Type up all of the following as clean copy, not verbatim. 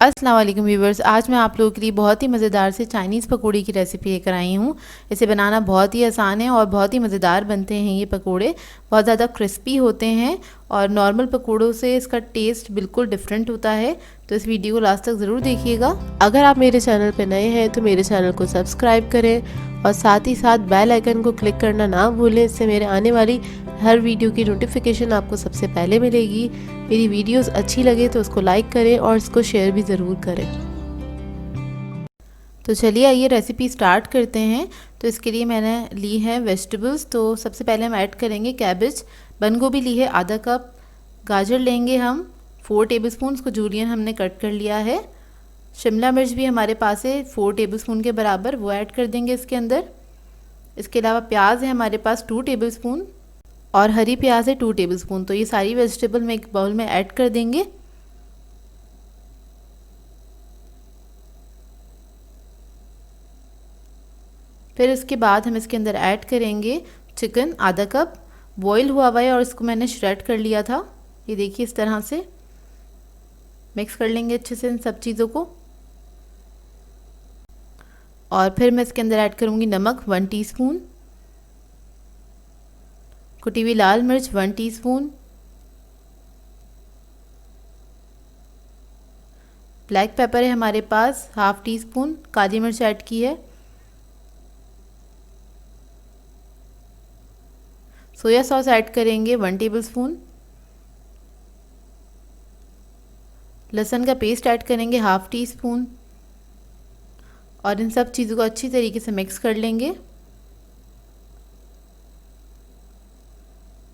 अस्सलाम वालेकुम व्यूवर्स, आज मैं आप लोगों के लिए बहुत ही मज़ेदार से चाइनीज़ पकौड़े की रेसिपी लेकर आई हूँ। इसे बनाना बहुत ही आसान है और बहुत ही मज़ेदार बनते हैं ये पकौड़े। बहुत ज़्यादा क्रिस्पी होते हैं और नॉर्मल पकौड़ों से इसका टेस्ट बिल्कुल डिफरेंट होता है। तो इस वीडियो को लास्ट तक ज़रूर देखिएगा। अगर आप मेरे चैनल पर नए हैं तो मेरे चैनल को सब्सक्राइब करें और साथ ही साथ बेल आइकन को क्लिक करना ना भूलें। इससे मेरे आने वाली हर वीडियो की नोटिफिकेशन आपको सबसे पहले मिलेगी। मेरी वीडियोस अच्छी लगे तो उसको लाइक करें और इसको शेयर भी ज़रूर करें। तो चलिए आइए रेसिपी स्टार्ट करते हैं। तो इसके लिए मैंने ली है वेजिटेबल्स। तो सबसे पहले हम ऐड करेंगे कैबेज। बंद गोभी ली है आधा कप। गाजर लेंगे हम 4 टेबलस्पून, उसको जूलियन हमने कट कर लिया है। शिमला मिर्च भी हमारे पास है 4 टेबलस्पून के बराबर, वो ऐड कर देंगे इसके अंदर। इसके अलावा प्याज है हमारे पास 2 टेबलस्पून और हरी प्याज है 2 टेबलस्पून। तो ये सारी वेजिटेबल में एक बाउल में ऐड कर देंगे। फिर इसके बाद हम इसके अंदर ऐड करेंगे चिकन आधा कप। बॉईल हुआ है और इसको मैंने श्रेड कर लिया था। ये देखिए इस तरह से मिक्स कर लेंगे अच्छे से इन सब चीज़ों को। और फिर मैं इसके अंदर ऐड करूँगी नमक 1 टीस्पून, कुटी हुई लाल मिर्च 1 टीस्पून, ब्लैक पेपर है हमारे पास हाफ टी स्पून, काली मिर्च ऐड की है। सोया सॉस ऐड करेंगे 1 टेबलस्पून। लहसुन का पेस्ट ऐड करेंगे हाफ टी स्पून और इन सब चीज़ों को अच्छी तरीके से मिक्स कर लेंगे।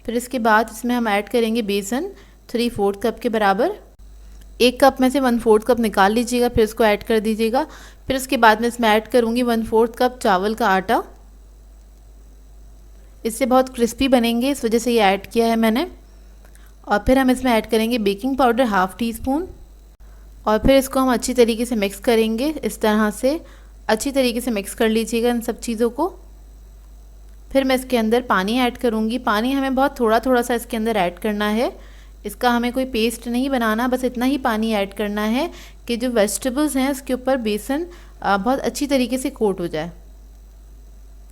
फिर इसके बाद इसमें हम ऐड करेंगे बेसन 3/4 कप के बराबर। 1 कप में से 1/4 कप निकाल लीजिएगा, फिर इसको ऐड कर दीजिएगा। फिर उसके बाद में इसमें ऐड करूँगी 1/4 कप चावल का आटा। इससे बहुत क्रिस्पी बनेंगे, इस वजह से ये ऐड किया है मैंने। और फिर हम इसमें ऐड करेंगे baking powder half tea spoon और फिर इसको हम अच्छी तरीके से मिक्स करेंगे। इस तरह से अच्छी तरीके से मिक्स कर लीजिएगा इन सब चीज़ों को। फिर मैं इसके अंदर पानी ऐड करूँगी। पानी हमें बहुत थोड़ा थोड़ा सा इसके अंदर ऐड करना है। इसका हमें कोई पेस्ट नहीं बनाना, बस इतना ही पानी ऐड करना है कि जो वेजिटेबल्स हैं उसके ऊपर बेसन बहुत अच्छी तरीके से कोट हो जाए।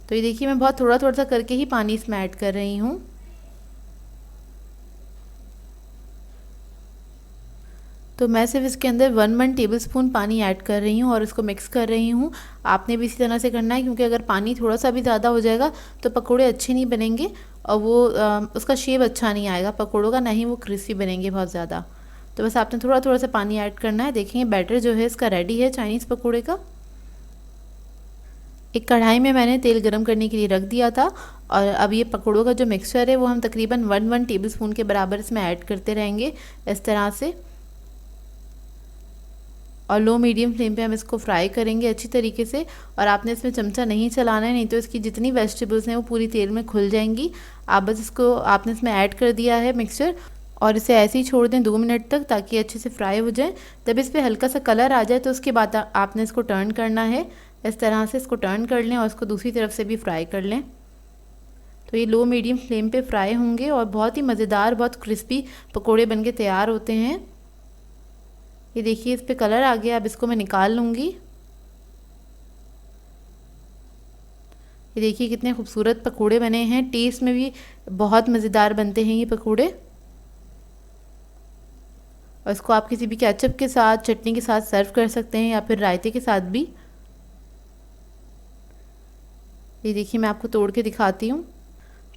तो ये देखिए मैं बहुत थोड़ा थोड़ा सा करके ही पानी इसमें ऐड कर रही हूँ। तो मैं सिर्फ इसके अंदर 1 टेबलस्पून पानी ऐड कर रही हूँ और इसको मिक्स कर रही हूँ। आपने भी इसी तरह से करना है, क्योंकि अगर पानी थोड़ा सा भी ज़्यादा हो जाएगा तो पकोड़े अच्छे नहीं बनेंगे और वो उसका शेप अच्छा नहीं आएगा पकोड़ों का, नहीं वो क्रिस्पी बनेंगे बहुत ज़्यादा। तो बस आपने थोड़ा थोड़ा सा पानी ऐड करना है। देखेंगे बैटर जो है इसका रेडी है चाइनीज़ पकौड़े का। एक कढ़ाई में मैंने तेल गरम करने के लिए रख दिया था और अब ये पकौड़ों का जो मिक्सचर है वो हम तकरीबन 1 टेबलस्पून के बराबर इसमें ऐड करते रहेंगे इस तरह से। और लो मीडियम फ्लेम पे हम इसको फ्राई करेंगे अच्छी तरीके से। और आपने इसमें चमचा नहीं चलाना है, नहीं तो इसकी जितनी वेजिटेबल्स हैं वो पूरी तेल में खुल जाएंगी। आप बस इसको आपने इसमें ऐड कर दिया है मिक्सचर और इसे ऐसे ही छोड़ दें 2 मिनट तक, ताकि अच्छे से फ्राई हो जाए। तब इस पर हल्का सा कलर आ जाए तो उसके बाद आपने इसको टर्न करना है। इस तरह से इसको टर्न कर लें और इसको दूसरी तरफ से भी फ्राई कर लें। तो ये लो मीडियम फ्लेम पे फ्राई होंगे और बहुत ही मज़ेदार, बहुत क्रिस्पी पकोड़े बनके तैयार होते हैं। ये देखिए इस पे कलर आ गया। अब इसको मैं निकाल लूँगी। ये देखिए कितने खूबसूरत पकोड़े बने हैं, टेस्ट में भी बहुत मज़ेदार बनते हैं ये पकोड़े। और इसको आप किसी भी केचप के साथ, चटनी के साथ सर्व कर सकते हैं या फिर रायते के साथ भी। ये देखिए मैं आपको तोड़ के दिखाती हूँ।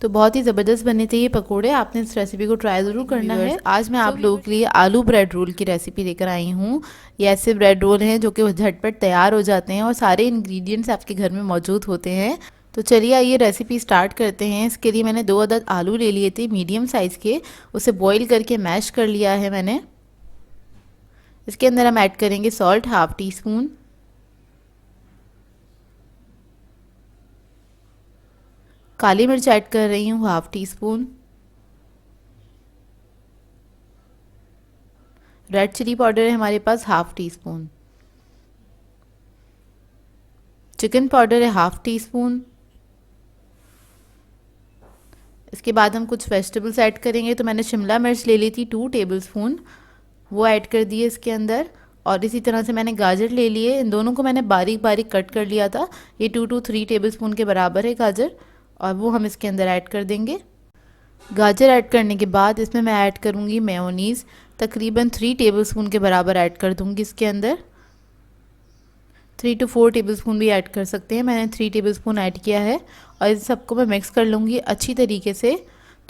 तो बहुत ही ज़बरदस्त बने थे ये पकोड़े। आपने इस रेसिपी को ट्राई ज़रूर करना है। आज मैं आप लोगों के लिए आलू ब्रेड रोल की रेसिपी लेकर आई हूँ। ये ऐसे ब्रेड रोल हैं जो कि झटपट तैयार हो जाते हैं और सारे इंग्रेडिएंट्स आपके घर में मौजूद होते हैं। तो चलिए आइए रेसिपी स्टार्ट करते हैं। इसके लिए मैंने 2 अदद आलू ले लिए थे मीडियम साइज़ के, उसे बॉईल करके मैश कर लिया है मैंने। इसके अंदर हम ऐड करेंगे सॉल्ट हाफ टी स्पून, काली मिर्च ऐड कर रही हूँ half teaspoon, red chili powder है हमारे पास half teaspoon, chicken powder है हाफ टी स्पून। इसके बाद हम कुछ वेजिटेबल्स ऐड करेंगे। तो मैंने शिमला मिर्च ले ली थी 2 टेबलस्पून, वो ऐड कर दिए इसके अंदर। और इसी तरह से मैंने गाजर ले लिए, इन दोनों को मैंने बारीक बारीक कट कर लिया था। ये 2 to 3 टेबलस्पून के बराबर है गाजर, और वो हम इसके अंदर ऐड कर देंगे। गाजर ऐड करने के बाद इसमें मैं ऐड करूँगी मेयोनीज़, तकरीबन 3 टेबलस्पून के बराबर ऐड कर दूँगी इसके अंदर। 3 to 4 टेबलस्पून भी ऐड कर सकते हैं, मैंने 3 टेबलस्पून ऐड किया है। और इस सबको मैं मिक्स कर लूँगी अच्छी तरीके से।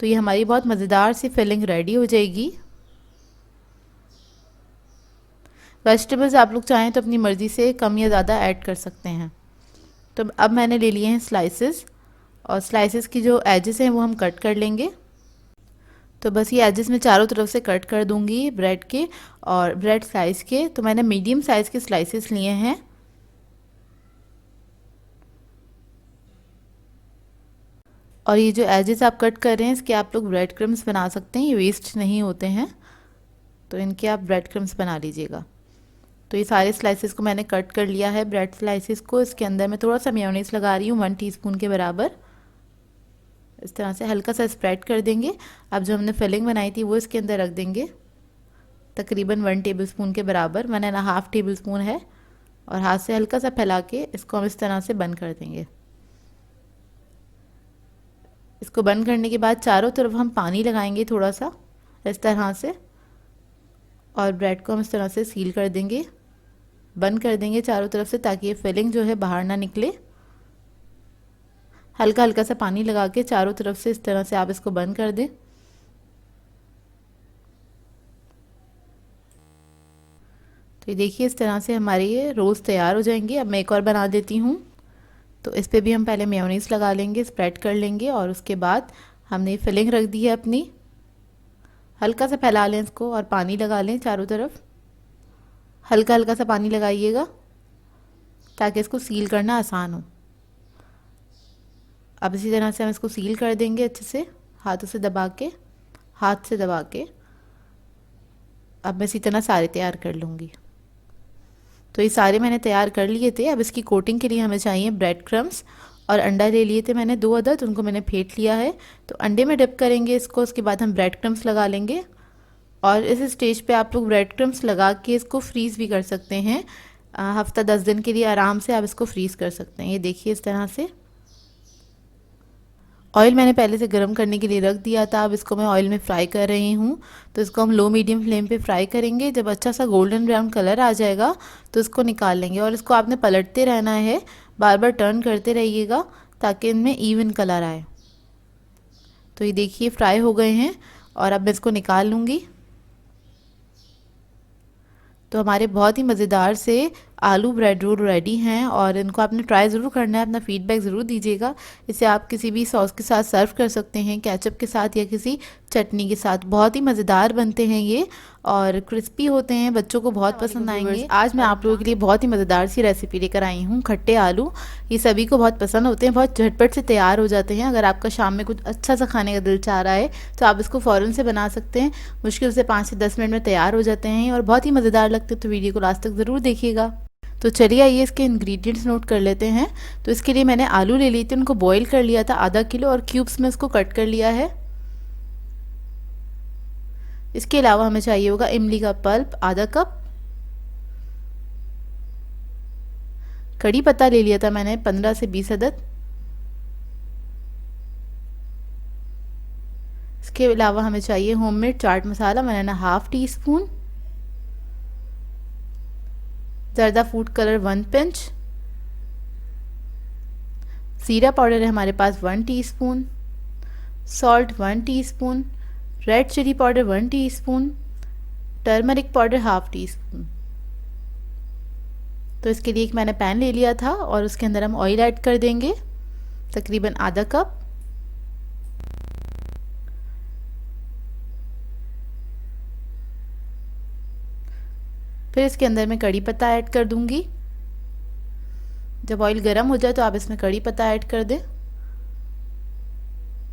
तो ये हमारी बहुत मज़ेदार सी फिलिंग रेडी हो जाएगी। वेजिटेबल्स आप लोग चाहें तो अपनी मर्ज़ी से कम या ज़्यादा ऐड कर सकते हैं। तो अब मैंने ले लिए हैं स्लाइसेस, और स्लाइसेस की जो एजेस हैं वो हम कट कर लेंगे। तो बस ये एजेस में चारों तरफ से कट कर दूंगी ब्रेड के और ब्रेड स्लाइस के। तो मैंने मीडियम साइज़ के स्लाइसेस लिए हैं। और ये जो एजेस आप कट कर रहे हैं इसके आप लोग ब्रेड क्रम्स बना सकते हैं, ये वेस्ट नहीं होते हैं, तो इनके आप ब्रेड क्रम्स बना लीजिएगा। तो ये सारे स्लाइसेस को मैंने कट कर लिया है ब्रेड स्लाइसेस को। इसके अंदर मैं थोड़ा सा मेयोनीज लगा रही हूँ 1 टीस्पून के बराबर। इस तरह से हल्का सा स्प्रेड कर देंगे। अब जो हमने फिलिंग बनाई थी वो इसके अंदर रख देंगे, तकरीबन 1 टेबलस्पून के बराबर, 1.5 टेबलस्पून है। और हाथ से हल्का सा फैला के इसको हम इस तरह से बंद कर देंगे। इसको बंद करने के बाद चारों तरफ हम पानी लगाएंगे थोड़ा सा इस तरह से, और ब्रेड को हम इस तरह से सील कर देंगे, बंद कर देंगे चारों तरफ से, ताकि ये फिलिंग जो है बाहर ना निकले। हल्का हल्का सा पानी लगा के चारों तरफ से इस तरह से आप इसको बंद कर दें। तो ये देखिए इस तरह से हमारे ये रोज़ तैयार हो जाएंगे। अब मैं एक और बना देती हूँ। तो इस पे भी हम पहले मेयोनीज लगा लेंगे, स्प्रेड कर लेंगे, और उसके बाद हमने फिलिंग रख दी है अपनी। हल्का सा फैला लें इसको और पानी लगा लें चारों तरफ। हल्का हल्का सा पानी लगाइएगा ताकि इसको सील करना आसान हो। अब इसी तरह से हम इसको सील कर देंगे अच्छे से, हाथों से दबा के, हाथ से दबा के। अब मैं इसी तरह सारे तैयार कर लूँगी। तो ये सारे मैंने तैयार कर लिए थे। अब इसकी कोटिंग के लिए हमें चाहिए ब्रेड क्रम्स, और अंडा ले लिए थे मैंने 2 अदद, उनको मैंने फेंट लिया है। तो अंडे में डिप करेंगे इसको, उसके बाद हम ब्रेड क्रम्स लगा लेंगे। और इस स्टेज पे आप लोग ब्रेड क्रम्स लगा के इसको फ्रीज़ भी कर सकते हैं। हफ्ता 10 दिन के लिए आराम से आप इसको फ्रीज़ कर सकते हैं। ये देखिए इस तरह से। ऑयल मैंने पहले से गर्म करने के लिए रख दिया था। अब इसको मैं ऑयल में फ्राई कर रही हूँ। तो इसको हम लो मीडियम फ्लेम पे फ्राई करेंगे। जब अच्छा सा गोल्डन ब्राउन कलर आ जाएगा तो इसको निकाल लेंगे, और इसको आपने पलटते रहना है, बार बार टर्न करते रहिएगा ताकि इनमें इवन कलर आए। तो ये देखिए फ्राई हो गए हैं, और अब मैं इसको निकाल लूँगी। तो हमारे बहुत ही मज़ेदार से आलू ब्रेड रोल रेडी हैं, और इनको आपने ट्राई ज़रूर करना है, अपना फीडबैक ज़रूर दीजिएगा। इसे आप किसी भी सॉस के साथ सर्व कर सकते हैं, केचप के साथ या किसी चटनी के साथ। बहुत ही मज़ेदार बनते हैं ये, और क्रिस्पी होते हैं, बच्चों को बहुत पसंद आएंगे। आज मैं आप लोगों के लिए बहुत ही मज़ेदार सी रेसिपी लेकर आई हूँ, खट्टे आलू। ये सभी को बहुत पसंद होते हैं, बहुत झटपट से तैयार हो जाते हैं। अगर आपका शाम में कुछ अच्छा सा खाने का दिल चाह रहा है तो आप इसको फ़ौरन से बना सकते हैं। मुश्किल से 5 से 10 मिनट में तैयार हो जाते हैं, और बहुत ही मज़ेदार लगते हैं। तो वीडियो को लास्ट तक ज़रूर देखिएगा। तो चलिए आइए इसके इंग्रेडिएंट्स नोट कर लेते हैं। तो इसके लिए मैंने आलू ले लिए थे, उनको बॉईल कर लिया था आधा किलो, और क्यूब्स में इसको कट कर लिया है। इसके अलावा हमें चाहिए होगा इमली का पल्प आधा कप। कड़ी पत्ता ले लिया था मैंने 15 से 20 अदद। इसके अलावा हमें चाहिए होममेड चाट मसाला, मैंने 1/2 टीस्पून। ज़र्दा फूड कलर 1 पिंच। ज़ीरा पाउडर है हमारे पास 1 teaspoon. Salt 1 teaspoon. Red chili powder 1 teaspoon. Turmeric powder 1/2 teaspoon. तो इसके लिए एक मैंने पैन ले लिया था, और उसके अंदर हम ऑयल ऐड कर देंगे, तकरीबन आधा कप। फिर इसके अंदर मैं कड़ी पत्ता ऐड कर दूंगी। जब ऑयल गर्म हो जाए तो आप इसमें कड़ी पत्ता ऐड कर दें,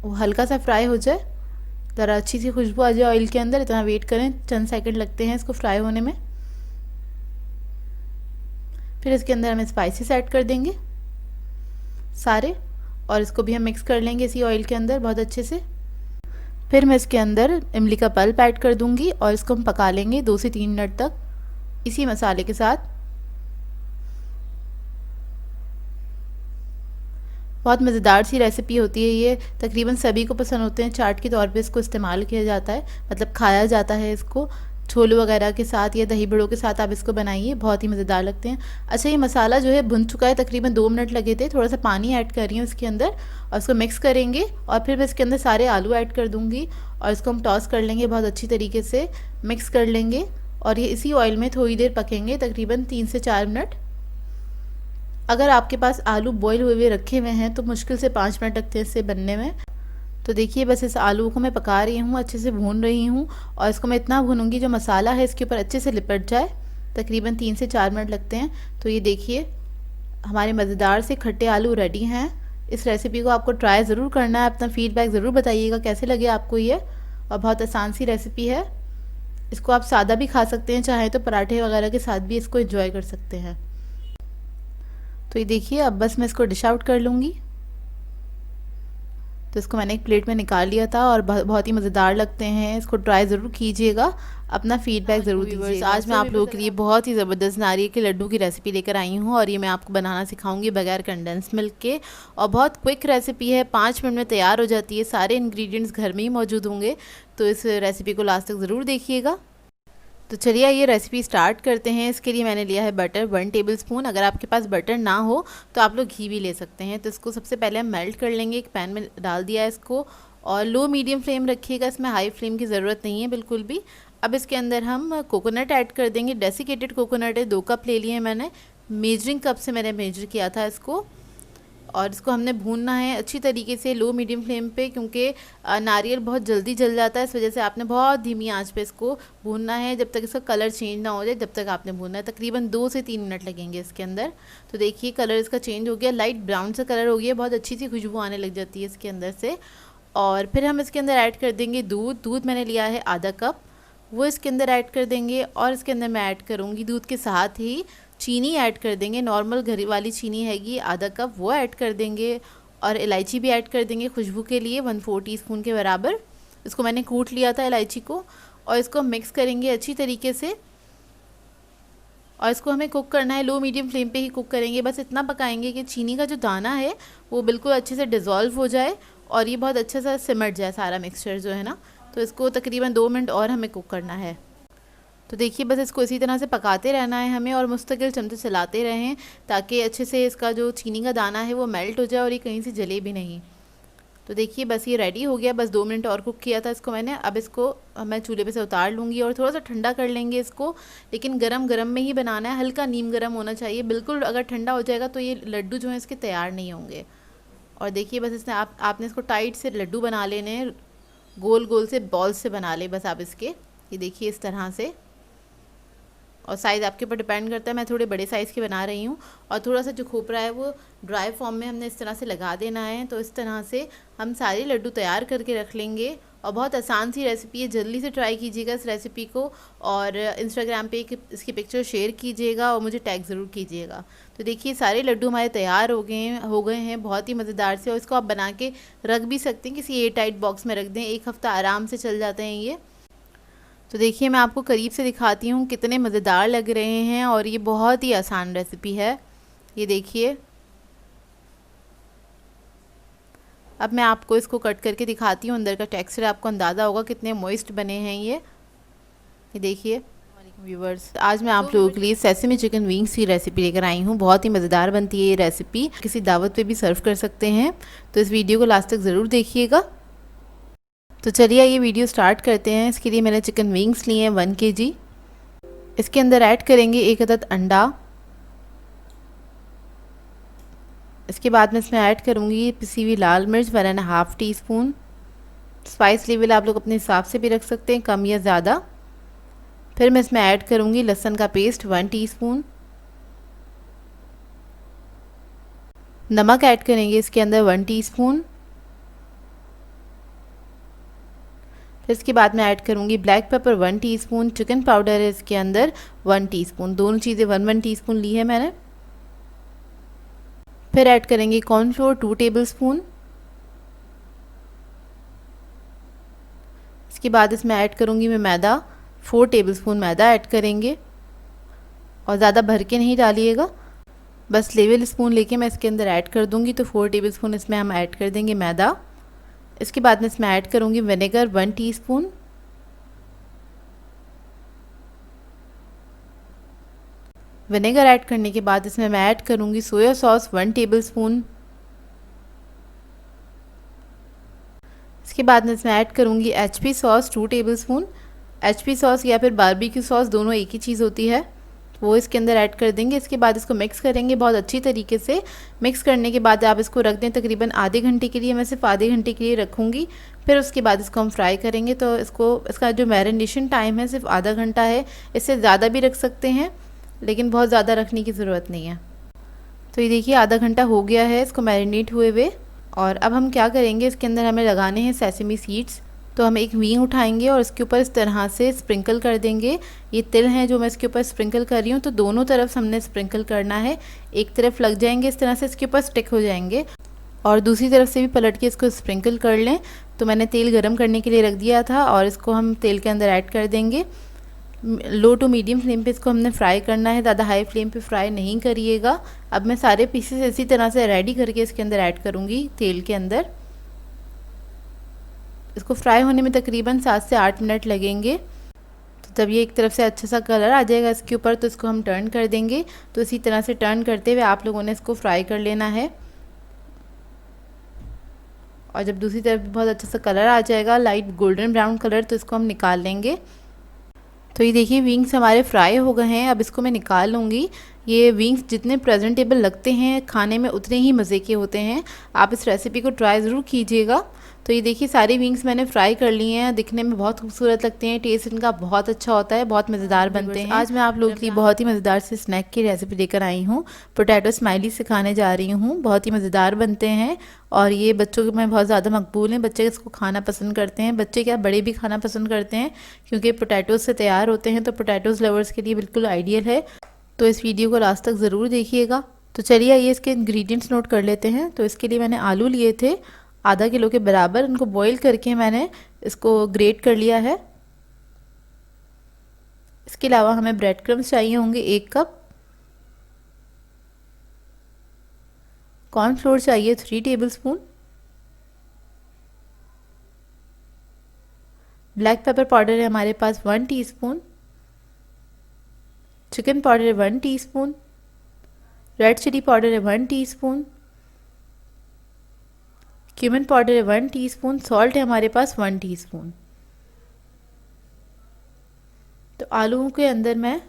वो हल्का सा फ्राई हो जाए, ज़रा अच्छी सी खुशबू आ जाए ऑयल के अंदर, इतना वेट करें, चंद सेकंड लगते हैं इसको फ्राई होने में। फिर इसके अंदर हम स्पाइसेस ऐड कर देंगे सारे, और इसको भी हम मिक्स कर लेंगे इसी ऑयल के अंदर बहुत अच्छे से। फिर मैं इसके अंदर इमली का पल्प ऐड कर दूंगी, और इसको हम पका लेंगे 2 से 3 मिनट तक। इसी मसाले के साथ। बहुत मज़ेदार सी रेसिपी होती है ये, तकरीबन सभी को पसंद होते हैं। चाट के तौर पे इसको इस्तेमाल किया जाता है, मतलब खाया जाता है इसको छोले वगैरह के साथ या दही बड़ों के साथ आप इसको बनाइए, बहुत ही मज़ेदार लगते हैं। अच्छा, ये मसाला जो है भुन चुका है, तकरीबन 2 मिनट लगे थे। थोड़ा सा पानी ऐड कर रही हूँ इसके अंदर और इसको मिक्स करेंगे और फिर मैं इसके अंदर सारे आलू ऐड कर दूँगी और इसको हम टॉस कर लेंगे, बहुत अच्छी तरीके से मिक्स कर लेंगे और ये इसी ऑयल में थोड़ी देर पकेंगे, तकरीबन 3 से 4 मिनट। अगर आपके पास आलू बॉईल हुए हुए रखे हुए हैं तो मुश्किल से 5 मिनट लगते हैं इससे बनने में। तो देखिए बस इस आलू को मैं पका रही हूँ, अच्छे से भून रही हूँ और इसको मैं इतना भूनूंगी जो मसाला है इसके ऊपर अच्छे से लिपट जाए। तकरीबन 3 से 4 मिनट लगते हैं। तो ये देखिए हमारे मज़ेदार से खट्टे आलू रेडी हैं। इस रेसिपी को आपको ट्राई ज़रूर करना है, अपना फीडबैक ज़रूर बताइएगा कैसे लगे आपको ये, और बहुत आसान सी रेसिपी है। इसको आप सादा भी खा सकते हैं, चाहे तो पराठे वगैरह के साथ भी इसको एंजॉय कर सकते हैं। तो ये देखिए अब बस मैं इसको डिश आउट कर लूँगी। तो इसको मैंने एक प्लेट में निकाल लिया था और बहुत ही मज़ेदार लगते हैं। इसको ट्राई ज़रूर कीजिएगा, अपना फीडबैक ज़रूर दीजिएगा। आज मैं आप लोगों के लिए बहुत ही ज़बरदस्त नारियल के लड्डू की रेसिपी लेकर आई हूँ और ये मैं आपको बनाना सिखाऊंगी बगैर कंडेंस मिल्क के, और बहुत क्विक रेसिपी है, 5 मिनट में तैयार हो जाती है। सारे इंग्रेडिएंट्स घर में ही मौजूद होंगे, तो इस रेसिपी को लास्ट तक ज़रूर देखिएगा। तो चलिए ये रेसिपी स्टार्ट करते हैं। इसके लिए मैंने लिया है बटर 1 टेबलस्पून। अगर आपके पास बटर ना हो तो आप लोग घी भी ले सकते हैं। तो इसको सबसे पहले हम मेल्ट कर लेंगे। एक पैन में डाल दिया है इसको और लो मीडियम फ्लेम रखिएगा, इसमें हाई फ्लेम की ज़रूरत नहीं है बिल्कुल भी। अब इसके अंदर हम कोकोनट ऐड कर देंगे। डेसिकेटेड कोकोनट है, 2 कप ले लिए हैं मैंने, मेजरिंग कप से मैंने मेजर किया था इसको। और इसको हमने भूनना है अच्छी तरीके से लो मीडियम फ्लेम पे, क्योंकि नारियल बहुत जल्दी जल जाता है, इस वजह से आपने बहुत धीमी आंच पे इसको भूनना है जब तक इसका कलर चेंज ना हो जाए, जब तक आपने भूनना है। तकरीबन 2 से 3 मिनट लगेंगे इसके अंदर। तो देखिए कलर इसका चेंज हो गया, लाइट ब्राउन सा कलर हो गया, बहुत अच्छी सी खुशबू आने लग जाती है इसके अंदर से। और फिर हम इसके अंदर ऐड कर देंगे दूध मैंने लिया है आधा कप, वो इसके अंदर ऐड कर देंगे। और इसके अंदर मैं ऐड करूँगी दूध के साथ ही चीनी ऐड कर देंगे, नॉर्मल घर वाली चीनी हैगी आधा कप, वो ऐड कर देंगे। और इलायची भी ऐड कर देंगे खुशबू के लिए, 1/4 टीस्पून के बराबर। इसको मैंने कूट लिया था इलायची को, और इसको मिक्स करेंगे अच्छी तरीके से। और इसको हमें कुक करना है, लो मीडियम फ्लेम पे ही कुक करेंगे। बस इतना पकाएंगे कि चीनी का जो दाना है वो बिल्कुल अच्छे से डिज़ोल्व हो जाए और ये बहुत अच्छे से सिमट जाए सारा मिक्सचर जो है ना। तो इसको तकरीबन 2 मिनट और हमें कुक करना है। तो देखिए बस इसको इसी तरह से पकाते रहना है हमें और मुस्तकिल चमचे चलाते रहें, ताकि अच्छे से इसका जो चीनी का दाना है वो मेल्ट हो जाए और ये कहीं से जले भी नहीं। तो देखिए बस ये रेडी हो गया, बस 2 मिनट और कुक किया था इसको मैंने। अब इसको मैं चूल्हे पे से उतार लूँगी और थोड़ा सा ठंडा कर लेंगे इसको, लेकिन गरम गरम में ही बनाना है, हल्का नीम गरम होना चाहिए बिल्कुल। अगर ठंडा हो जाएगा तो ये लड्डू जो है इसके तैयार नहीं होंगे। और देखिए बस इसने आपने इसको टाइट से लड्डू बना लेने हैं, गोल गोल से बॉल्स से बना ले बस आप इसके, ये देखिए इस तरह से। और साइज़ आपके ऊपर डिपेंड करता है, मैं थोड़े बड़े साइज़ के बना रही हूँ। और थोड़ा सा जो खोपरा है वो ड्राई फॉर्म में हमने इस तरह से लगा देना है। तो इस तरह से हम सारे लड्डू तैयार करके रख लेंगे। और बहुत आसान सी रेसिपी है, जल्दी से ट्राई कीजिएगा इस रेसिपी को और इंस्टाग्राम पे इसकी पिक्चर शेयर कीजिएगा और मुझे टैग ज़रूर कीजिएगा। तो देखिए सारे लड्डू हमारे तैयार हो गए हैं बहुत ही मज़ेदार से। और इसको आप बना के रख भी सकते हैं, किसी एयर टाइट बॉक्स में रख दें, 1 हफ़्ता आराम से चल जाते हैं ये। तो देखिए मैं आपको करीब से दिखाती हूँ कितने मज़ेदार लग रहे हैं और ये बहुत ही आसान रेसिपी है। ये देखिए अब मैं आपको इसको कट करके दिखाती हूँ, अंदर का टेक्सचर आपको अंदाज़ा होगा कितने मॉइस्ट बने हैं ये देखिए व्यूवर्स। आज मैं आप लोगों के लिए सेसमी चिकन विंग्स की रेसिपी लेकर आई हूँ। बहुत ही मज़ेदार बनती है ये रेसिपी, किसी दावत पे भी सर्व कर सकते हैं। तो इस वीडियो को लास्ट तक ज़रूर देखिएगा। तो चलिए ये वीडियो स्टार्ट करते हैं। इसके लिए मैंने चिकन विंग्स लिए हैं 1 kg। इसके अंदर ऐड करेंगे 1 अदद अंडा। इसके बाद मैं इसमें ऐड करूँगी पिसी हुई लाल मिर्च 1.5 टीस्पून। स्पाइस लेवल आप लोग अपने हिसाब से भी रख सकते हैं, कम या ज़्यादा। फिर मैं इसमें ऐड करूँगी लहसुन का पेस्ट 1 टीस्पून। नमक ऐड करेंगे इसके अंदर 1 टीस्पून। फिर इसके बाद मैं ऐड करूँगी black pepper 1 teaspoon. Chicken powder है इसके अंदर 1 टीस्पून। दोनों चीज़ें 1 टीस्पून ली है मैंने। फिर ऐड करेंगे कॉर्नफ्लोर 2 टेबलस्पून। इसके बाद इसमें ऐड करूँगी मैं मैदा, 4 टेबलस्पून मैदा ऐड करेंगे। और ज़्यादा भर के नहीं डालिएगा, बस लेवल स्पून लेके मैं इसके अंदर ऐड कर दूँगी। तो 4 टेबलस्पून इसमें हम ऐड कर देंगे मैदा। इसके बाद में इसमें ऐड करूँगी विनेगर 1 टीस्पून, विनेगर ऐड करने के बाद इसमें मैं ऐड करूँगी सोया सॉस 1 टेबलस्पून। इसके बाद में इसमें ऐड करूँगी HP sauce 2 tablespoon. HP sauce या फिर बारबेक्यू सॉस दोनों एक ही चीज़ होती है, वो इसके अंदर ऐड कर देंगे। इसके बाद इसको मिक्स करेंगे बहुत अच्छी तरीके से। मिक्स करने के बाद आप इसको रख दें तकरीबन आधे घंटे के लिए, मैं सिर्फ आधे घंटे के लिए रखूँगी। फिर उसके बाद इसको हम फ्राई करेंगे। तो इसका जो मैरिनेशन टाइम है सिर्फ आधा घंटा है, इससे ज़्यादा भी रख सकते हैं लेकिन बहुत ज़्यादा रखने की ज़रूरत नहीं है। तो ये देखिए आधा घंटा हो गया है इसको मैरिनेट हुए हुए। और अब हम क्या करेंगे, इसके अंदर हमें लगाने हैं सेसमी सीड्स। तो हम एक विंग उठाएंगे और इसके ऊपर इस तरह से स्प्रिंकल कर देंगे। ये तिल हैं जो मैं इसके ऊपर स्प्रिंकल कर रही हूँ, तो दोनों तरफ से हमने स्प्रिंकल करना है। एक तरफ लग जाएंगे इस तरह से इसके ऊपर स्टिक हो जाएंगे और दूसरी तरफ से भी पलट के इसको स्प्रिंकल कर लें। तो मैंने तेल गरम करने के लिए रख दिया था और इसको हम तेल के अंदर ऐड कर देंगे। लो टू मीडियम फ्लेम पे इसको हमने फ्राई करना है, ज़्यादा हाई फ्लेम पे फ्राई नहीं करिएगा। अब मैं सारे पीसेस इसी तरह से रेडी करके इसके अंदर ऐड करूँगी तेल के अंदर। इसको फ्राई होने में तकरीबन 7 से 8 मिनट लगेंगे। तो जब ये एक तरफ से अच्छा सा कलर आ जाएगा इसके ऊपर तो इसको हम टर्न कर देंगे। तो इसी तरह से टर्न करते हुए आप लोगों ने इसको फ्राई कर लेना है। और जब दूसरी तरफ बहुत अच्छा सा कलर आ जाएगा लाइट गोल्डन ब्राउन कलर, तो इसको हम निकाल लेंगे। तो ये देखिए विंग्स हमारे फ्राई हो गए हैं। अब इसको मैं निकाल लूँगी। ये विंग्स जितने प्रेजेंटेबल लगते हैं खाने में उतने ही मज़े के होते हैं। आप इस रेसिपी को ट्राई ज़रूर कीजिएगा। तो ये देखिए सारी विंग्स मैंने फ्राई कर ली हैं, दिखने में बहुत खूबसूरत लगते हैं, टेस्ट इनका बहुत अच्छा होता है, बहुत मज़ेदार बनते हैं। आज मैं आप लोगों के लिए बहुत ही मज़ेदार से स्नैक की रेसिपी लेकर आई हूँ। पोटैटो स्माइली सिखाने जा रही हूँ। बहुत ही मज़ेदार बनते हैं और ये बच्चों में बहुत ज़्यादा मकबूल हैं। बच्चे इसको खाना पसंद करते हैं, बच्चे क्या बड़े भी खाना पसंद करते हैं क्योंकि पोटैटोज़ से तैयार होते हैं। तो पोटैटोज़ लवर्स के लिए बिल्कुल आइडियल है। तो इस वीडियो को लास्ट तक ज़रूर देखिएगा। तो चलिए आइए इसके इंग्रेडिएंट्स नोट कर लेते हैं। तो इसके लिए मैंने आलू लिए थे आधा किलो के बराबर, उनको बॉईल करके मैंने इसको ग्रेट कर लिया है। इसके अलावा हमें ब्रेड क्रम्स चाहिए होंगे 1 कप, कॉर्नफ्लोर चाहिए 3 टेबलस्पून, ब्लैक पेपर पाउडर है हमारे पास 1 टीस्पून, चिकन पाउडर है 1 टीस्पून, रेड चिली पाउडर है 1 टीस्पून, क्यूमिन पाउडर है 1 टीस्पून, सॉल्ट है हमारे पास 1 टीस्पून। तो आलूओं के अंदर मैं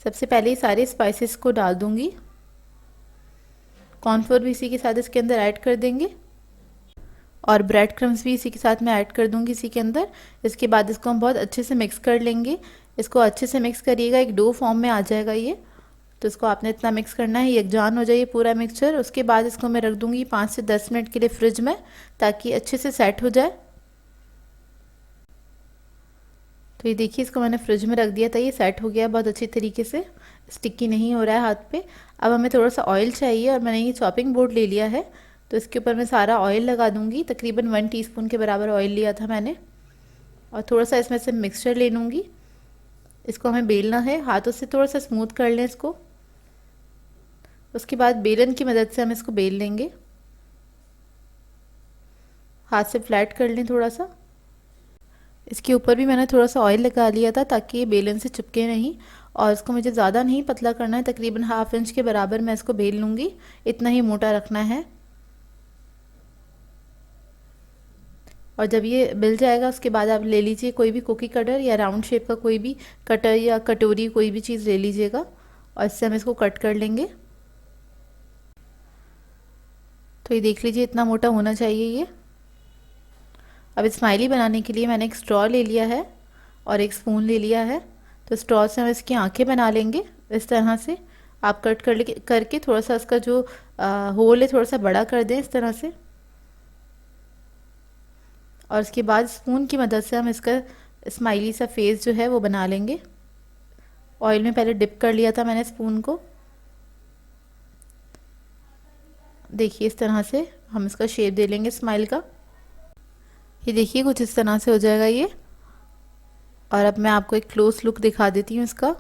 सबसे पहले सारे स्पाइसेस को डाल दूंगी। कॉर्नफ्लोर भी इसी के साथ इसके अंदर ऐड कर देंगे और ब्रेड क्रम्स भी इसी के साथ मैं ऐड कर दूंगी इसी के अंदर। इसके बाद इसको हम बहुत अच्छे से मिक्स कर लेंगे। इसको अच्छे से मिक्स करिएगा, एक डो फॉर्म में आ जाएगा ये। तो इसको आपने इतना मिक्स करना है, यकजान हो जाए पूरा मिक्सचर। उसके बाद इसको मैं रख दूंगी 5 से 10 मिनट के लिए फ्रिज में ताकि अच्छे से सेट हो जाए। तो ये देखिए इसको मैंने फ्रिज में रख दिया था, ये सेट हो गया बहुत अच्छी तरीके से, स्टिकी नहीं हो रहा है हाथ पे। अब हमें थोड़ा सा ऑयल चाहिए और मैंने ये चॉपिंग बोर्ड ले लिया है। तो इसके ऊपर मैं सारा ऑयल लगा दूंगी, तकरीबन 1 टीस्पून के बराबर ऑयल लिया था मैंने। और थोड़ा सा इसमें से मिक्सचर ले लूँगी। इसको हमें बेलना है, हाथों से थोड़ा सा स्मूथ कर लें इसको। उसके बाद बेलन की मदद से हम इसको बेल लेंगे, हाथ से फ्लैट कर लें थोड़ा सा। इसके ऊपर भी मैंने थोड़ा सा ऑयल लगा लिया था ताकि ये बेलन से चिपके नहीं। और इसको मुझे ज़्यादा नहीं पतला करना है, तकरीबन 1/2 इंच के बराबर मैं इसको बेल लूँगी, इतना ही मोटा रखना है। और जब ये बिल जाएगा उसके बाद आप ले लीजिए कोई भी कुकी कटर या राउंड शेप का कोई भी कटर या कटोरी, कोई भी चीज़ ले लीजिएगा और इससे हम इसको कट कर लेंगे। तो ये देख लीजिए इतना मोटा होना चाहिए ये। अब स्माइली बनाने के लिए मैंने एक स्ट्रॉ ले लिया है और एक स्पून ले लिया है। तो स्ट्रॉ से हम इसकी आंखें बना लेंगे इस तरह से। आप कट करके थोड़ा सा इसका जो होल है थोड़ा सा बड़ा कर दें इस तरह से। और उसके बाद स्पून की मदद से हम इसका स्माइली सा फेस जो है वो बना लेंगे। ऑयल में पहले डिप कर लिया था मैंने स्पून को। देखिए इस तरह से हम इसका शेप दे लेंगे स्माइल का। ये देखिए कुछ इस तरह से हो जाएगा ये। और अब मैं आपको एक क्लोज लुक दिखा देती हूँ इसका।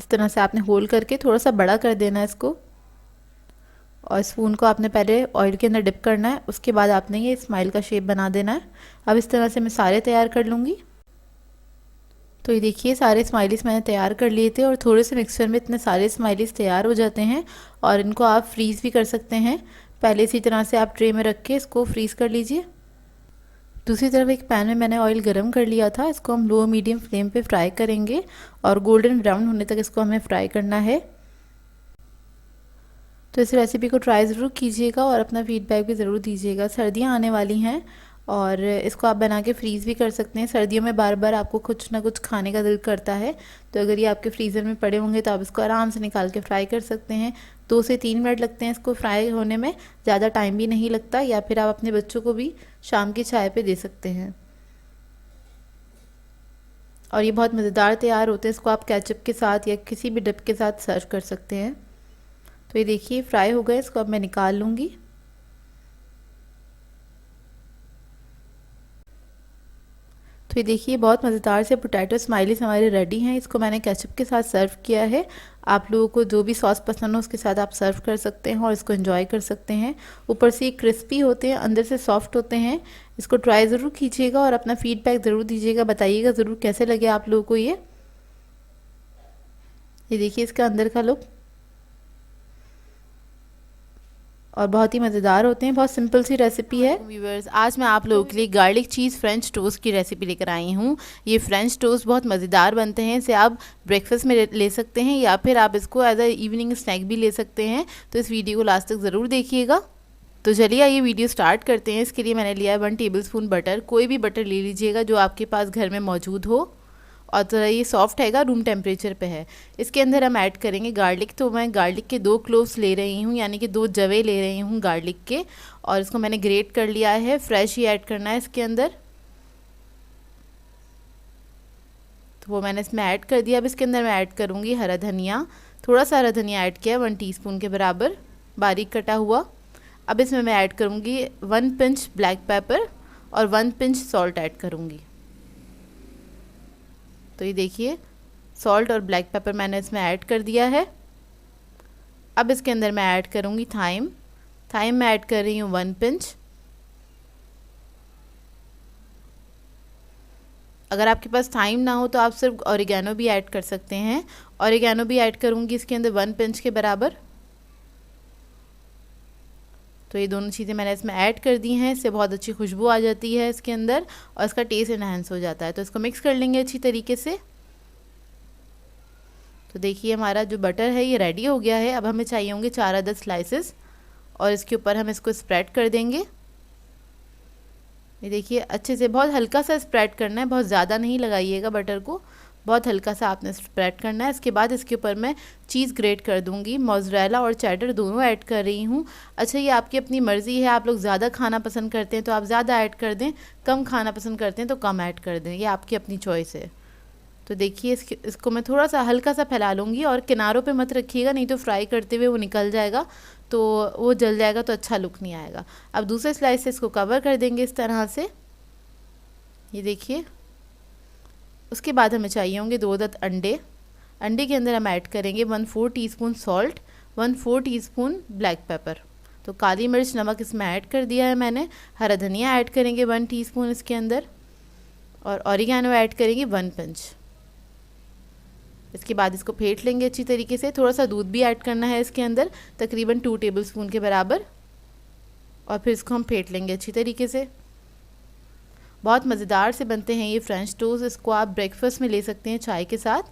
इस तरह से आपने होल करके थोड़ा सा बड़ा कर देना है इसको, और स्पून को आपने पहले ऑयल के अंदर डिप करना है, उसके बाद आपने ये स्माइल का शेप बना देना है। अब इस तरह से मैं सारे तैयार कर लूँगी। तो ये देखिए सारे स्माइलीज़ मैंने तैयार कर लिए थे, और थोड़े से मिक्सचर में इतने सारे स्माइलीज़ तैयार हो जाते हैं, और इनको आप फ्रीज़ भी कर सकते हैं। पहले इसी तरह से आप ट्रे में रख के इसको फ्रीज़ कर लीजिए। दूसरी तरफ एक पैन में मैंने ऑयल गरम कर लिया था, इसको हम लो मीडियम फ्लेम पे फ्राई करेंगे, और गोल्डन ब्राउन होने तक इसको हमें फ्राई करना है। तो इस रेसिपी को ट्राई ज़रूर कीजिएगा और अपना फीडबैक भी ज़रूर दीजिएगा। सर्दियाँ आने वाली हैं, और इसको आप बना के फ्रीज़ भी कर सकते हैं। सर्दियों में बार बार आपको कुछ ना कुछ खाने का दिल करता है, तो अगर ये आपके फ्रीज़र में पड़े होंगे तो आप इसको आराम से निकाल के फ्राई कर सकते हैं। 2 से 3 मिनट लगते हैं इसको फ्राई होने में, ज़्यादा टाइम भी नहीं लगता। या फिर आप अपने बच्चों को भी शाम की चाय पे दे सकते हैं, और ये बहुत मज़ेदार तैयार होते हैं। इसको आप केचप के साथ या किसी भी डिप के साथ सर्व कर सकते हैं। तो ये देखिए फ्राई हो गए, इसको अब मैं निकाल लूँगी। तो ये देखिए बहुत मज़ेदार से पोटैटो स्माइलीज़ हमारे रेडी हैं। इसको मैंने केचप के साथ सर्व किया है। आप लोगों को जो भी सॉस पसंद हो उसके साथ आप सर्व कर सकते हैं और इसको एंजॉय कर सकते हैं। ऊपर से क्रिस्पी होते हैं, अंदर से सॉफ्ट होते हैं। इसको ट्राई ज़रूर कीजिएगा और अपना फीडबैक ज़रूर दीजिएगा, बताइएगा ज़रूर कैसे लगे आप लोगों को ये देखिए इसका अंदर का लुक, और बहुत ही मज़ेदार होते हैं। बहुत सिंपल सी रेसिपी है। व्यूअर्स, आज मैं आप लोगों के लिए गार्लिक चीज़ फ्रेंच टोस्ट की रेसिपी लेकर आई हूँ। ये फ्रेंच टोस्ट बहुत मज़ेदार बनते हैं। इसे आप ब्रेकफास्ट में ले सकते हैं, या फिर आप इसको एज अ इवनिंग स्नैक भी ले सकते हैं। तो इस वीडियो को लास्ट तक ज़रूर देखिएगा। तो चलिए आइए वीडियो स्टार्ट करते हैं। इसके लिए मैंने लिया है 1 टेबलस्पून बटर। कोई भी बटर ले लीजिएगा जो आपके पास घर में मौजूद हो, और थोड़ा ये सॉफ्ट हैगा, रूम टेम्परेचर पे है। इसके अंदर हम ऐड करेंगे गार्लिक। तो मैं गार्लिक के 2 क्लोव्स ले रही हूँ, यानी कि 2 जवे ले रही हूँ गार्लिक के, और इसको मैंने ग्रेट कर लिया है। फ्रेश ही ऐड करना है इसके अंदर। तो वो मैंने इसमें ऐड कर दिया। अब इसके अंदर मैं ऐड करूँगी हरा धनिया। थोड़ा सा हरा धनिया ऐड किया, 1 टीस्पून के बराबर बारीक कटा हुआ। अब इसमें मैं ऐड करूँगी 1 पिंच ब्लैक पेपर और 1 पिंच सॉल्ट ऐड करूँगी। तो ये देखिए सॉल्ट और ब्लैक पेपर मैंने इसमें ऐड कर दिया है। अब इसके अंदर मैं ऐड करूँगी थाइम। थाइम मैं ऐड कर रही हूँ 1 पिंच। अगर आपके पास थाइम ना हो तो आप सिर्फ ऑरिगेनो भी ऐड कर सकते हैं। ऑरिगेनो भी ऐड करूँगी इसके अंदर 1 पिंच के बराबर। तो ये दोनों चीज़ें मैंने इसमें ऐड कर दी हैं। इससे बहुत अच्छी खुशबू आ जाती है इसके अंदर, और इसका टेस्ट इन्हांस हो जाता है। तो इसको मिक्स कर लेंगे अच्छी तरीके से। तो देखिए हमारा जो बटर है ये रेडी हो गया है। अब हमें चाहिए होंगे 4 अदद स्लाइसेस, और इसके ऊपर हम इसको स्प्रेड कर देंगे। ये देखिए अच्छे से बहुत हल्का सा स्प्रेड करना है, बहुत ज़्यादा नहीं लगाइएगा बटर को, बहुत हल्का सा आपने स्प्रेड करना है। इसके बाद इसके ऊपर मैं चीज़ ग्रेट कर दूंगी। मोज़रेला और चेडर दोनों ऐड कर रही हूँ। अच्छा, ये आपकी अपनी मर्ज़ी है, आप लोग ज़्यादा खाना पसंद करते हैं तो आप ज़्यादा ऐड कर दें, कम खाना पसंद करते हैं तो कम ऐड कर दें, ये आपकी अपनी चॉइस है। तो देखिए इसको मैं थोड़ा सा हल्का सा फैला लूँगी, और किनारों पे मत रखिएगा, नहीं तो फ्राई करते हुए वो निकल जाएगा, तो वो जल जाएगा तो अच्छा लुक नहीं आएगा। अब दूसरे स्लाइस से इसको कवर कर देंगे इस तरह से। ये देखिए उसके बाद हमें चाहिए होंगे 2 अदद अंडे। अंडे के अंदर हम ऐड करेंगे 1/4 teaspoon salt, 1/4 teaspoon black pepper. तो काली मिर्च नमक इसमें ऐड कर दिया है मैंने। हरा धनिया ऐड करेंगे 1 टीस्पून इसके अंदर, और ऑरिगेनो ऐड करेंगे 1 पिंच। इसके बाद इसको फेंट लेंगे अच्छी तरीके से। थोड़ा सा दूध भी ऐड करना है इसके अंदर, तकरीबन 2 टेबलस्पून के बराबर, और फिर इसको हम फेंट लेंगे अच्छी तरीके से। बहुत मज़ेदार से बनते हैं ये फ्रेंच टोस्ट। इसको आप ब्रेकफास्ट में ले सकते हैं चाय के साथ।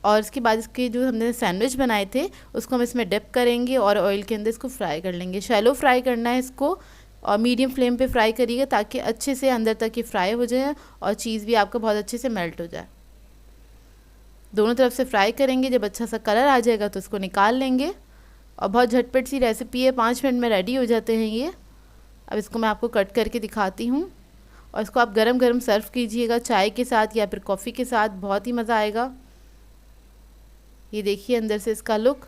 और इसके बाद इसके जो हमने सैंडविच बनाए थे उसको हम इसमें डिप करेंगे, और ऑयल के अंदर इसको फ्राई कर लेंगे। शैलो फ्राई करना है इसको, और मीडियम फ्लेम पे फ्राई करिएगा ताकि अच्छे से अंदर तक ये फ्राई हो जाए, और चीज़ भी आपका बहुत अच्छे से मेल्ट हो जाए। दोनों तरफ से फ्राई करेंगे। जब अच्छा सा कलर आ जाएगा तो इसको निकाल लेंगे, और बहुत झटपट सी रेसिपी है, 5 मिनट में रेडी हो जाते हैं ये। अब इसको मैं आपको कट करके दिखाती हूँ, और इसको आप गरम गरम सर्व कीजिएगा चाय के साथ या फिर कॉफ़ी के साथ, बहुत ही मज़ा आएगा। ये देखिए अंदर से इसका लुक।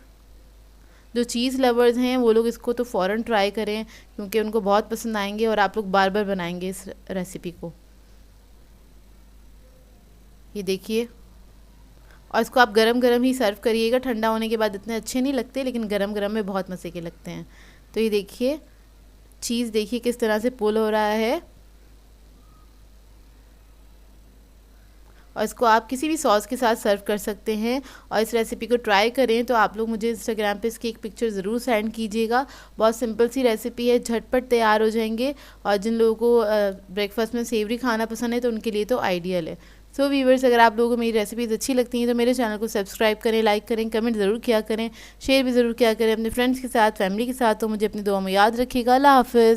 जो चीज़ लवर्स हैं वो लोग इसको तो फ़ौरन ट्राई करें, क्योंकि उनको बहुत पसंद आएंगे, और आप लोग बार बार बनाएंगे इस रेसिपी को। ये देखिए, और इसको आप गरम गरम ही सर्व करिएगा, ठंडा होने के बाद इतने अच्छे नहीं लगते, लेकिन गरम गरम में बहुत मज़े के लगते हैं। तो ये देखिए चीज़ देखिए किस तरह से पुल हो रहा है। और इसको आप किसी भी सॉस के साथ सर्व कर सकते हैं। और इस रेसिपी को ट्राई करें तो आप लोग मुझे इंस्टाग्राम पे इसकी एक पिक्चर ज़रूर सेंड कीजिएगा। बहुत सिंपल सी रेसिपी है, झटपट तैयार हो जाएंगे। और जिन लोगों को ब्रेकफास्ट में सेवरी खाना पसंद है तो उनके लिए तो आइडियल है। सो व्यूअर्स, अगर आप लोगों को मेरी रेसिपीज़ अच्छी लगती हैं तो मेरे चैनल को सब्सक्राइब करें, लाइक करें, कमेंट ज़रूर किया करें, शेयर भी ज़रूर किया करें अपने फ्रेंड्स के साथ, फैमिली के साथ। तो मुझे अपनी दुआ में याद रखिएगा। अल्लाह हाफ़िज़।